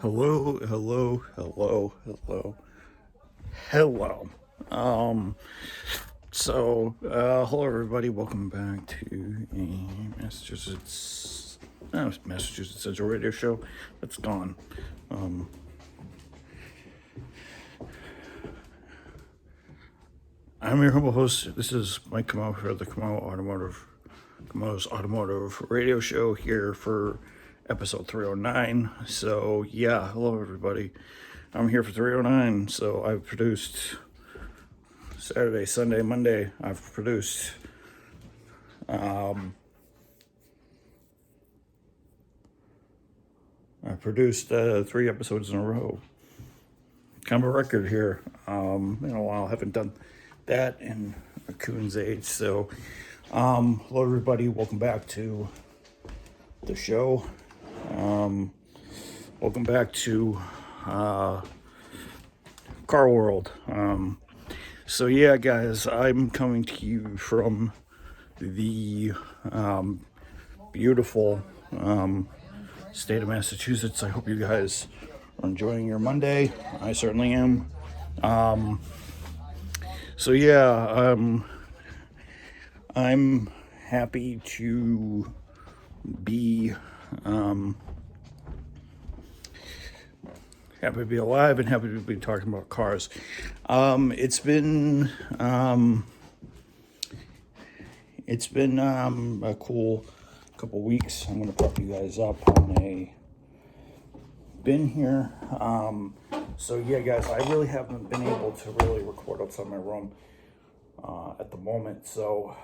Hello, hello, hello, hello, hello. Um, hello everybody. Welcome back to a Massachusetts Central Radio Show. That's gone. I'm your humble host. This is Mike Camo for the Camo's Automotive Radio Show here for episode 309. So yeah, hello everybody. I'm here for 309. So I've produced Saturday, Sunday, Monday. I've produced three episodes in a row. Kind of a record here. In a while, I haven't done that in a coon's age. So, hello everybody. Welcome back to the show. Welcome back to Car World. So yeah, guys, I'm coming to you from the beautiful state of Massachusetts. I hope you guys are enjoying your Monday. I certainly am. So yeah, I'm happy to be happy to be alive and happy to be talking about cars. It's been a cool couple weeks. I'm going to pop you guys up on a bin here. So yeah, guys, I really haven't been able to really record outside my room at the moment. So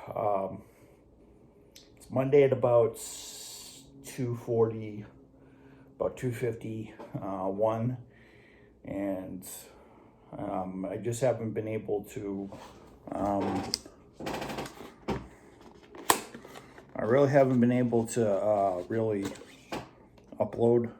it's Monday at about 2:40, about 2:51, and I just haven't been able to. I really haven't been able to really upload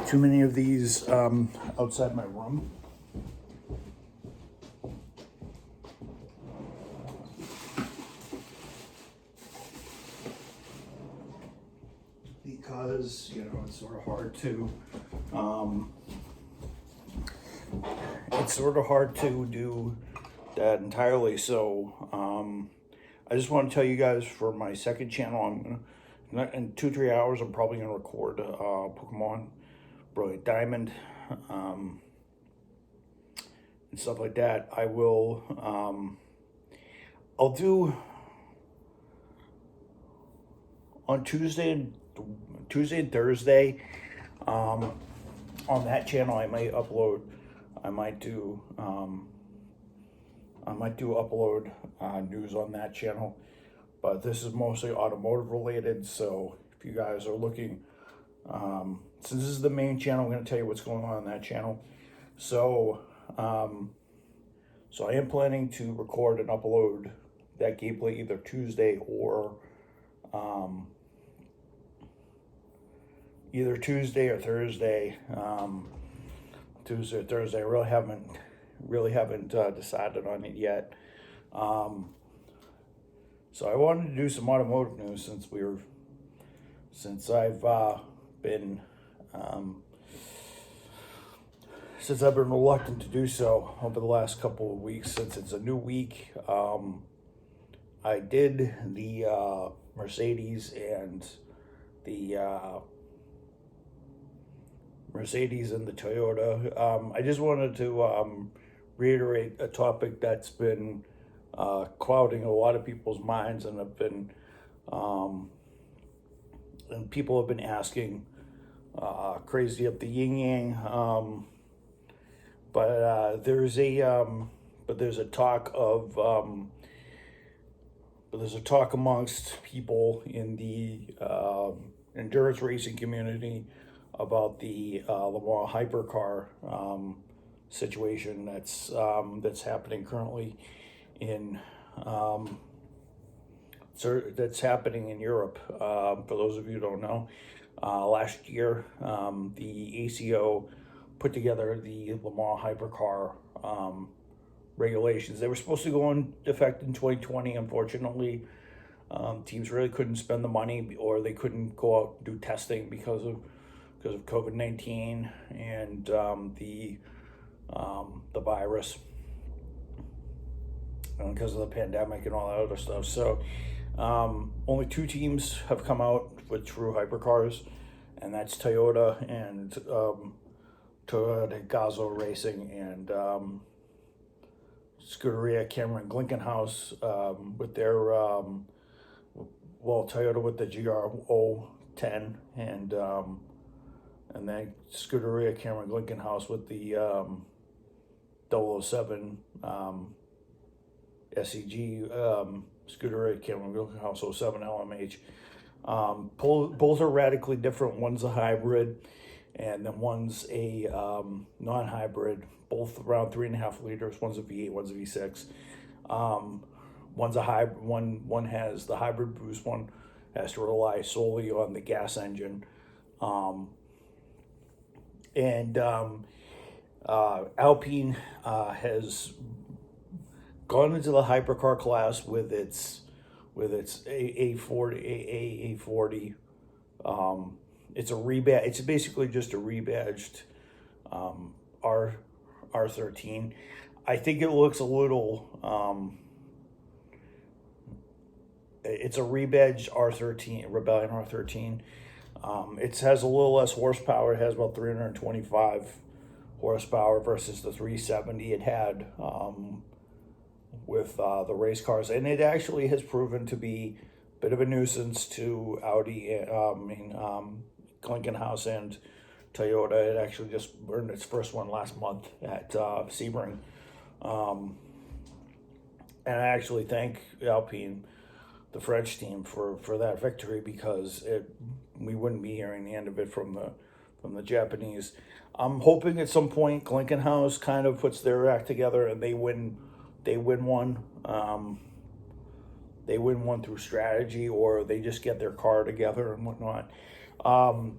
too many of these outside my room. Because, it's sort of hard to do that entirely. So I just want to tell you guys, for my second channel, in 2-3 hours I'm probably gonna record Pokemon Brilliant Diamond and stuff like that. I'll do on Tuesday and Thursday on that channel. I might upload news on that channel, but this is mostly automotive related. So if you guys are looking, since this is the main channel, I'm going to tell you what's going on that channel. So I am planning to record and upload that gameplay either Tuesday or Thursday. Tuesday or Thursday. I really haven't decided on it yet. So I wanted to do some automotive news since I've been reluctant to do so over the last couple of weeks, since it's a new week. I did the Mercedes and the Toyota. I just wanted to reiterate a topic that's been clouding a lot of people's minds, and people have been asking crazy up the yin yang. But there's a talk amongst people in the endurance racing community about the Lemans hypercar situation that's happening currently that's happening in Europe. For those of you who don't know, last year the ACO put together the Lemans hypercar regulations. They were supposed to go in effect in 2020. Unfortunately, teams really couldn't spend the money, or they couldn't go out and do testing because of COVID-19 and the virus, and because of the pandemic and all that other stuff. So only 2 teams have come out with true hypercars, and that's Toyota and Toyota Gazoo Racing and Scuderia Cameron Glickenhaus with their Toyota with the GR010 and then Scuderia Cameron Glickenhaus with the 007 SEG Scuderia Cameron Glickenhaus 07 LMH. Both are radically different. One's a hybrid, and then one's a non-hybrid. Both around 3.5 liters. One's a V8, one's a V6. One's a hybrid. One has the hybrid boost. One has to rely solely on the gas engine. Alpine has gone into the hypercar class with its A40. It's a rebadge. It's basically just a rebadged R13. I think it looks a little. It's a rebadged R13, Rebellion R13. It has a little less horsepower. It has about 325 horsepower versus the 370 it had with the race cars, and it actually has proven to be a bit of a nuisance to Audi, Glickenhaus and Toyota. It actually just earned its first one last month at Sebring, and I actually thank Alpine, the French team, for that victory, because we wouldn't be hearing the end of it from the Japanese. I'm hoping at some point Glickenhaus kind of puts their act together and they win one. They win one through strategy, or they just get their car together and whatnot.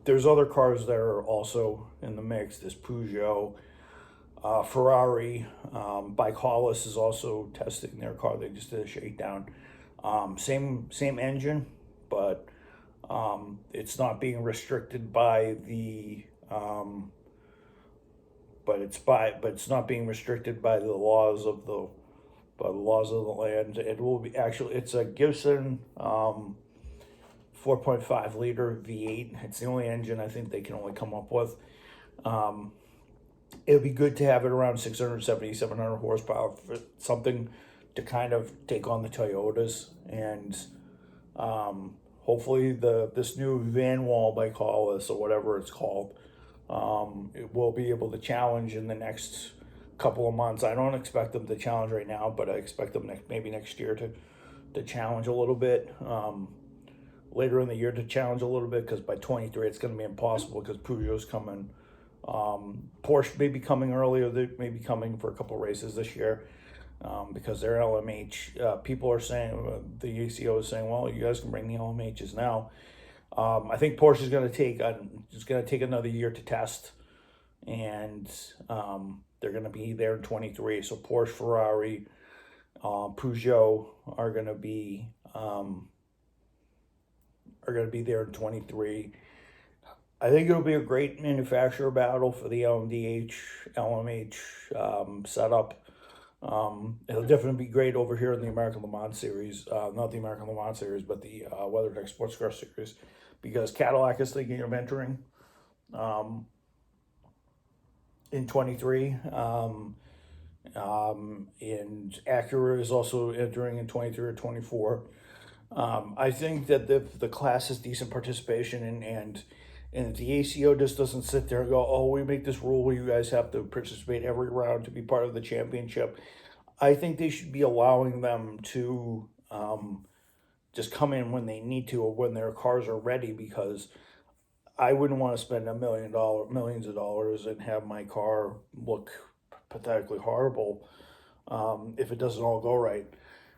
There's other cars that are also in the mix. There's Peugeot, Ferrari, Bike Hollis is also testing their car. They just did a shakedown. Same engine, but it's not being restricted by the it's not being restricted by the laws of the land. It will be it's a Gibson 4.5 liter V8. It's the only engine I think they can only come up with. It would be good to have it around 670, 700 horsepower for something to kind of take on the Toyotas, and hopefully this new van wall by Hollis, or whatever it's called, it will be able to challenge in the next couple of months. I don't expect them to challenge right now, but I expect them maybe next year to challenge a little bit. Later in the year to challenge a little bit, because by 23 it's going to be impossible, because Peugeot's coming. Porsche may be coming earlier. They may be coming for a couple races this year, because they're LMH. People are saying, the ACO is saying, well, you guys can bring the LMHs now. I think Porsche is going to take another year to test, and they're going to be there in 23. So Porsche, Ferrari, Peugeot are going to be there in 23. I think it'll be a great manufacturer battle for the LMH setup. It'll definitely be great over here in the American Le Mans Series, not the American Le Mans Series, but the WeatherTech Sports Car Series, because Cadillac is thinking of entering in 23, and Acura is also entering in 23 or 24. I think that the class has decent participation, and if the ACO just doesn't sit there and go, oh, we make this rule where you guys have to participate every round to be part of the championship. I think they should be allowing them to just come in when they need to, or when their cars are ready, because I wouldn't want to spend millions of dollars and have my car look pathetically horrible if it doesn't all go right.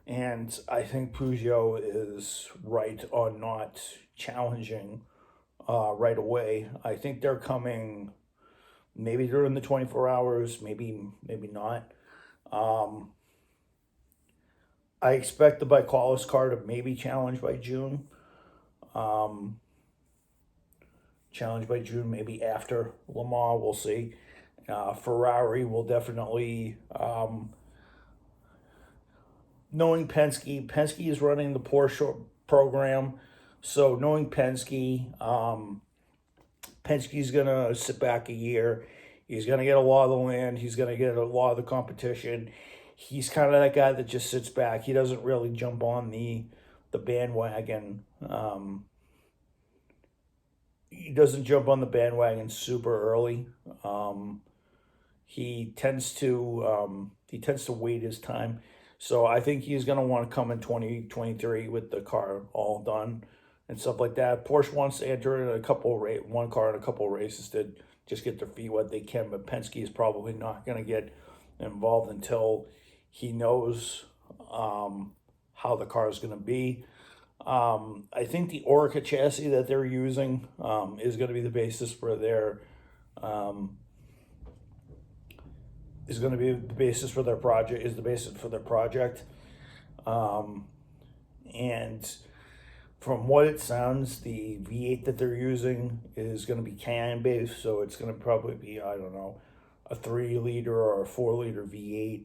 And I think Peugeot is right on not challenging right away. I think they're coming maybe during the 24 hours, maybe not. I expect the Bicola's car to maybe challenge by June. Challenge by June, maybe after Le Mans, we'll see. Ferrari will definitely, knowing Penske is running the Porsche program. So knowing Penske's going to sit back a year. He's going to get a lot of the land. He's going to get a lot of the competition. He's kind of that guy that just sits back. He doesn't really jump on the bandwagon. He doesn't jump on the bandwagon super early. He tends to wait his time. So I think he's going to want to come in 2023 with the car all done and stuff like that. Porsche wants to enter in one car in a couple of races to just get their feet wet they can, but Penske is probably not going to get involved until he knows how the car is going to be. I think the Orica chassis that they're using is going to be the basis for their project. And from what it sounds, the V8 that they're using is going to be Cayenne based, so it's going to probably be, I don't know, a 3-liter or a 4-liter V8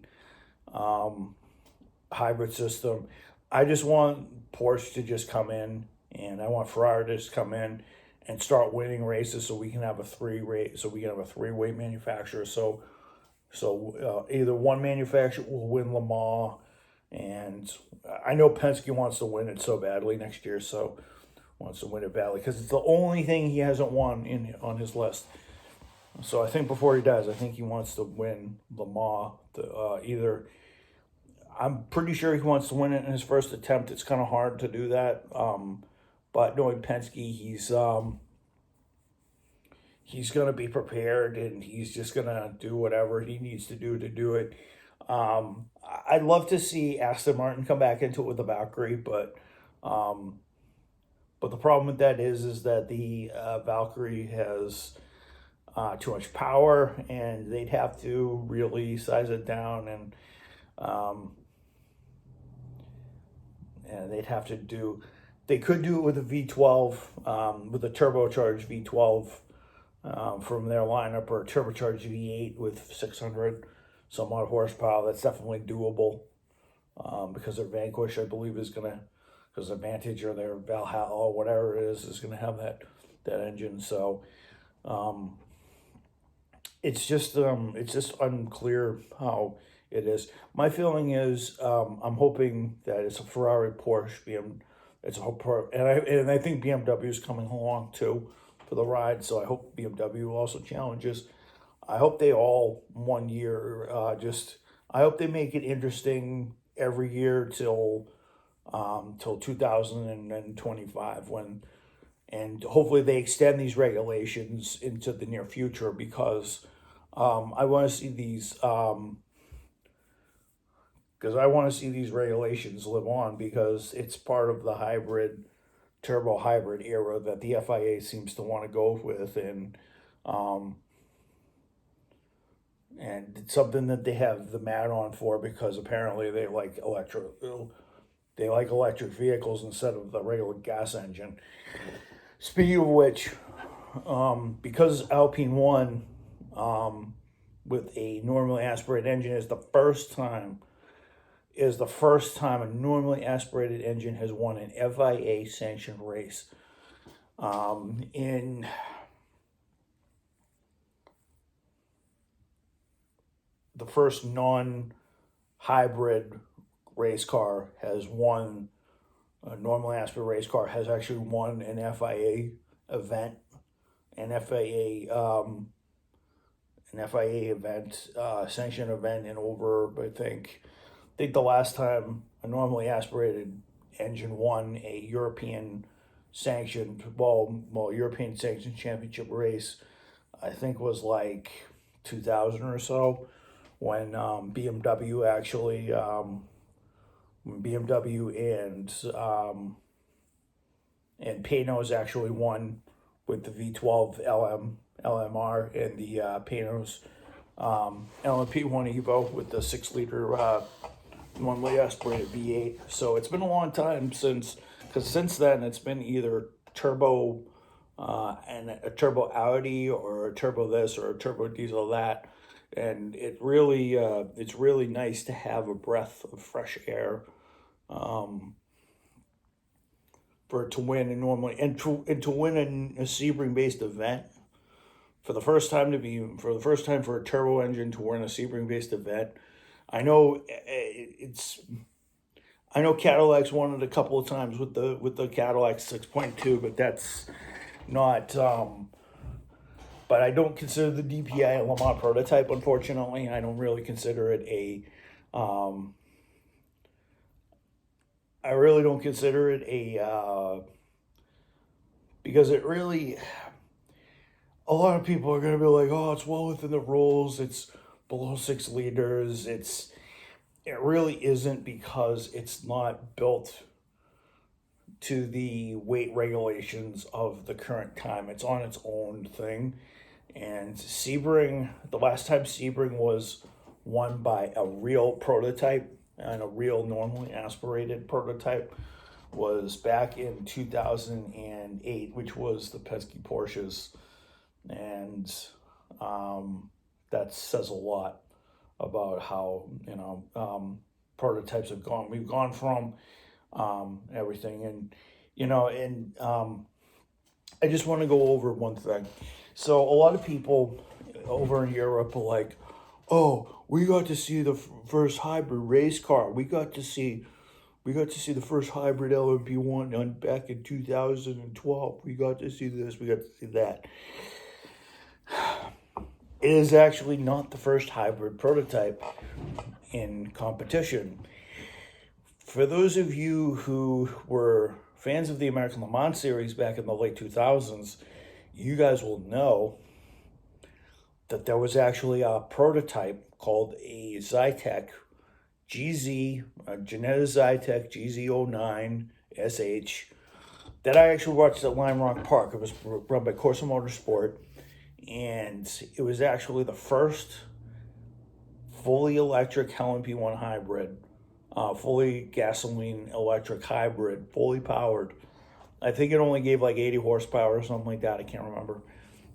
hybrid system. I just want Porsche to just come in, and I want Ferrari to just come in and start winning races, so we can have a three-way manufacturer. So either one manufacturer will win Le Mans, and I know Penske wants to win it so badly next year, so wants to win it badly because it's the only thing he hasn't won on his list. So I think before he dies, I think he wants to win Le Mans. I'm pretty sure he wants to win it in his first attempt. It's kind of hard to do that, but knowing Penske, he's going to be prepared, and he's just going to do whatever he needs to do it. I'd love to see Aston Martin come back into it with the Valkyrie, but the problem with that is that the Valkyrie has too much power, and they'd have to really size it down, and they could do it with a V12, with a turbocharged V12 from their lineup, or a turbocharged V8 with 600 some odd horsepower. That's definitely doable because their Vanquish, I believe, because Advantage or their Valhalla or whatever it is going to have that engine. So it's just unclear how it is. My feeling is I'm hoping that it's a Ferrari, Porsche, and I think BMW is coming along too for the ride. So I hope BMW also challenges. I hope they all 1 year. I hope they make it interesting every year till 2025 and hopefully they extend these regulations into the near future, because I want to see these regulations live on, because it's part of the turbo hybrid era that the FIA seems to want to go with, and it's something that they have the mat on for, because apparently they like electric vehicles instead of the regular gas engine. Speaking of which, because Alpine won with a normally aspirated engine is the first time a normally aspirated engine has won an FIA sanctioned race. In the first non-hybrid race car has won, a normally aspirated race car has actually won an FIA event, sanctioned event in over, I think the last time a normally aspirated engine won a European sanctioned championship race, I think was like 2000 or so, when BMW and Panoz actually won with the V12 LMR and the Panoz LMP1 Evo with the 6-liter normally aspirated V8. So it's been a long time because since then it's been either turbo and a turbo Audi or a turbo this or a turbo diesel that. And it's really nice to have a breath of fresh air for it to win and normally and to win in a Sebring based event for the first time for a turbo engine to win a Sebring based event. I know Cadillac's won it a couple of times with the Cadillac 6.2, but that's not. But I don't consider the DPI a Lemans prototype. Unfortunately, I don't really consider it a. I really don't consider it a because it really. A lot of people are going to be like, oh, it's well within the rules. It's below 6 liters. It really isn't because it's not built to the weight regulations of the current time. It's on its own thing. And Sebring, the last time Sebring was won by a real prototype and a real normally aspirated prototype was back in 2008, which was the pesky Porsches. And that says a lot about how prototypes have gone. We've gone from everything, and I just want to go over one thing. So a lot of people over in Europe are like, "Oh, we got to see the first hybrid race car. We got to see the first hybrid LMP1 back in 2012. We got to see this. We got to see that." It is actually not the first hybrid prototype in competition. For those of you who were fans of the American Le Mans series back in the late 2000s, you guys will know that there was actually a prototype called a Zytec GZ, Ginetta Zytec GZ09 SH, that I actually watched at Lime Rock Park. It was run by Corsa Motorsport. And it was actually the first fully electric LMP1 hybrid, fully gasoline electric hybrid, fully powered. I think it only gave like 80 horsepower or something like that. I can't remember.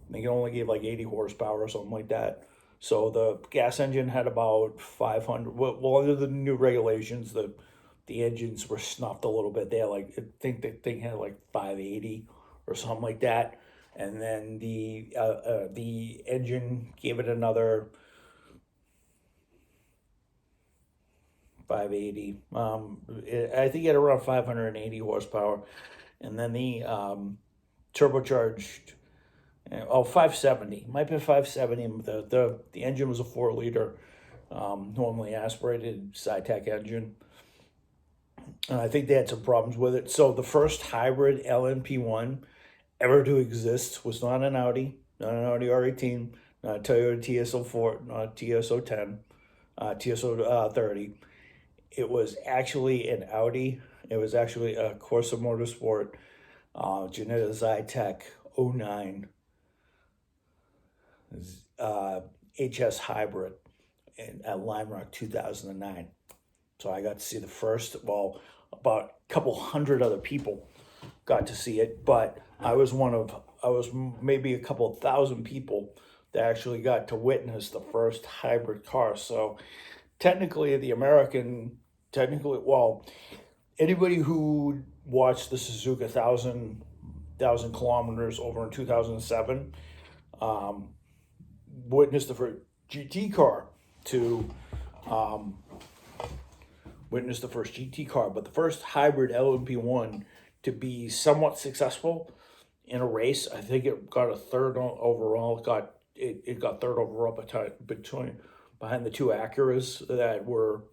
I think it only gave like 80 horsepower or something like that. So the gas engine had about 500. Well, under the new regulations, the engines were snuffed a little bit. They had I think the thing had like 580 or something like that. And then the engine gave it another 580. I think it had around 580 horsepower. And then the turbocharged, 570. Might be 570. The engine was a 4-liter, normally aspirated Zytec engine. And I think they had some problems with it. So the first hybrid LMP1 ever to exist was not an Audi R18, not a Toyota TS04, not a TS010, TS030. It was actually an Audi. It was actually a Corsa Motorsport Ginetta Zytec 09 HS hybrid at Lime Rock 2009. So I got to see the first, about a couple hundred other people got to see it, but I was maybe a couple thousand people that actually got to witness the first hybrid car. So technically anybody who watched the Suzuka 1,000 kilometers over in 2007 witnessed the first GT car but the first hybrid LMP1 to be somewhat successful in a race. I think it got a third overall. It got third overall behind the two Acuras that were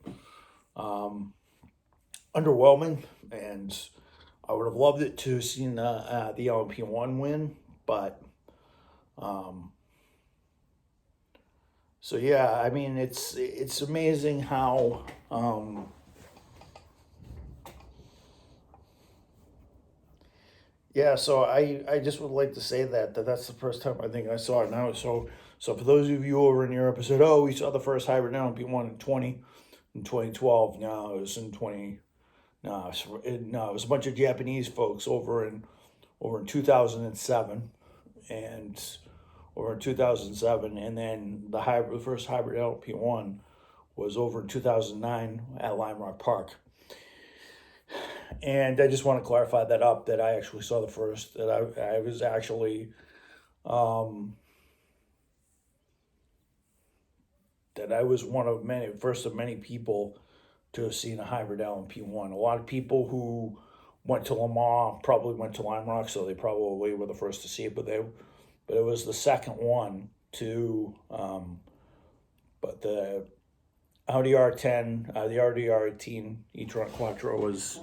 underwhelming, and I would have loved it to have seen the LMP1 win, but so yeah, I mean it's amazing how yeah, so I just would like to say that that's the first time I think I saw it. Now it's so So for those of you over in Europe who said, oh, we saw the first hybrid LMP1 in 2012. No, it was in 20. No, it was a bunch of Japanese folks over in 2007, and over in 2007, and then the first hybrid LP1 was over in 2009 at Lime Rock Park. And I just want to clarify that up, that I actually saw the first, that I was actually, that I was first of many people to have seen a hybrid LMP1. A lot of people who went to Lemans probably went to Lime Rock, so they probably were the first to see it, but it was the second one to, but the Audi R10, the Audi R18 e-tron Quattro was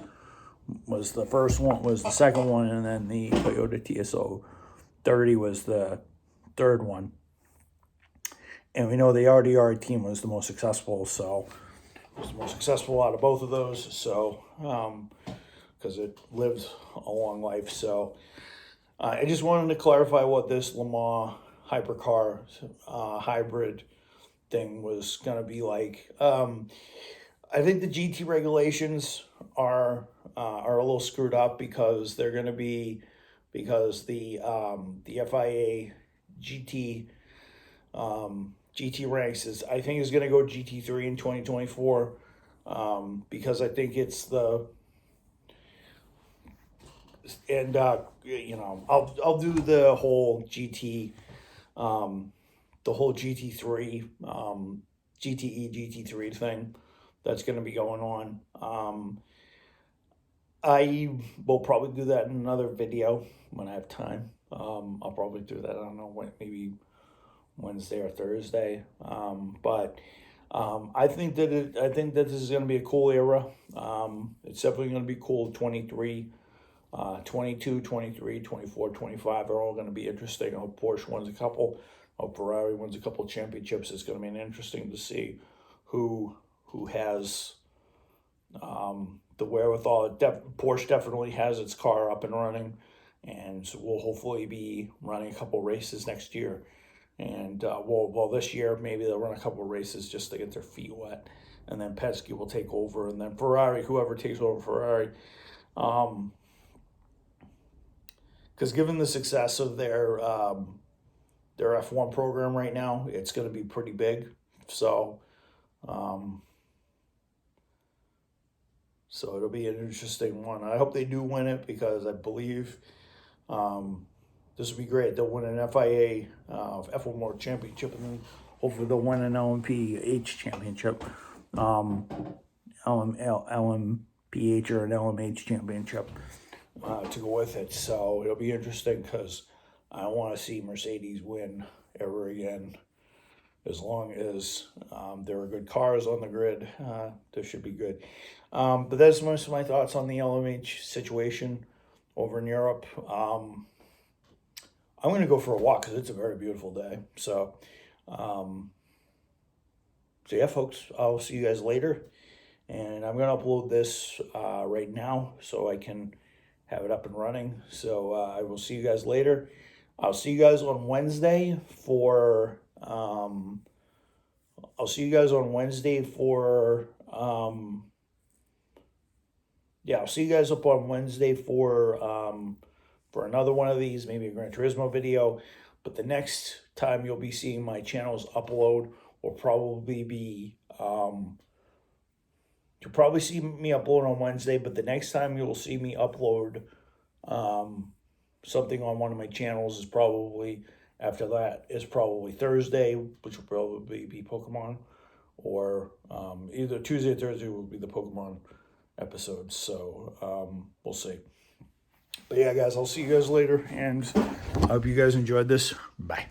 the first one, was the second one, and then the Toyota TSO 30 was the third one. And we know the Audi R18 was the most successful, so it was the most successful out of both of those, so because it lived a long life. So I just wanted to clarify what this Lemans hypercar hybrid thing was going to be like. I think the GT regulations are a little screwed up because they're going to be, because the FIA GT GT ranks is, I think, is going to go GT3 in 2024, because I think it's and you know, I'll do the whole GT, the whole GT3, GTE GT3 thing that's going to be going on. I will probably do that in another video when I have time. I'll probably do that, I don't know when, maybe Wednesday or Thursday. But I think that this is going to be a cool era. It's definitely going to be cool. 23, 22, 23, 24, 25 are all going to be interesting. I hope Porsche wins a couple. I hope Ferrari wins a couple championships. It's going to be interesting to see who has the wherewithal. Porsche definitely has its car up and running, and we'll hopefully be running a couple races next year. And well, this year maybe they'll run a couple races just to get their feet wet, and then Penske will take over, and then Ferrari, whoever takes over Ferrari, because given the success of their F1 program right now, it's going to be pretty big. So so it'll be an interesting one. I hope they do win it, because I believe this would be great. They'll win an FIA F1 World Championship, and then hopefully they'll win an LMPH championship, LMPH or an LMH championship to go with it. So it'll be interesting, because I don't want to see Mercedes win ever again. As long as there are good cars on the grid, this should be good. But that's most of my thoughts on the LMH situation over in Europe. I'm going to go for a walk because it's a very beautiful day. So, so yeah, folks, I'll see you guys later. And I'm going to upload this right now so I can have it up and running. So I will see you guys later. I'll see you guys on Wednesday for... I'll see you guys on Wednesday for... yeah, I'll see you guys up on Wednesday for another one of these, maybe a Gran Turismo video. But the next time you'll be seeing my channel's upload will probably be, you'll probably see me upload on Wednesday, but the next time you'll see me upload something on one of my channels is probably, after that, is probably Thursday, which will probably be Pokemon, or either Tuesday or Thursday will be the Pokemon episodes. So we'll see. But yeah, guys, I'll see you guys later, and I hope you guys enjoyed this. Bye.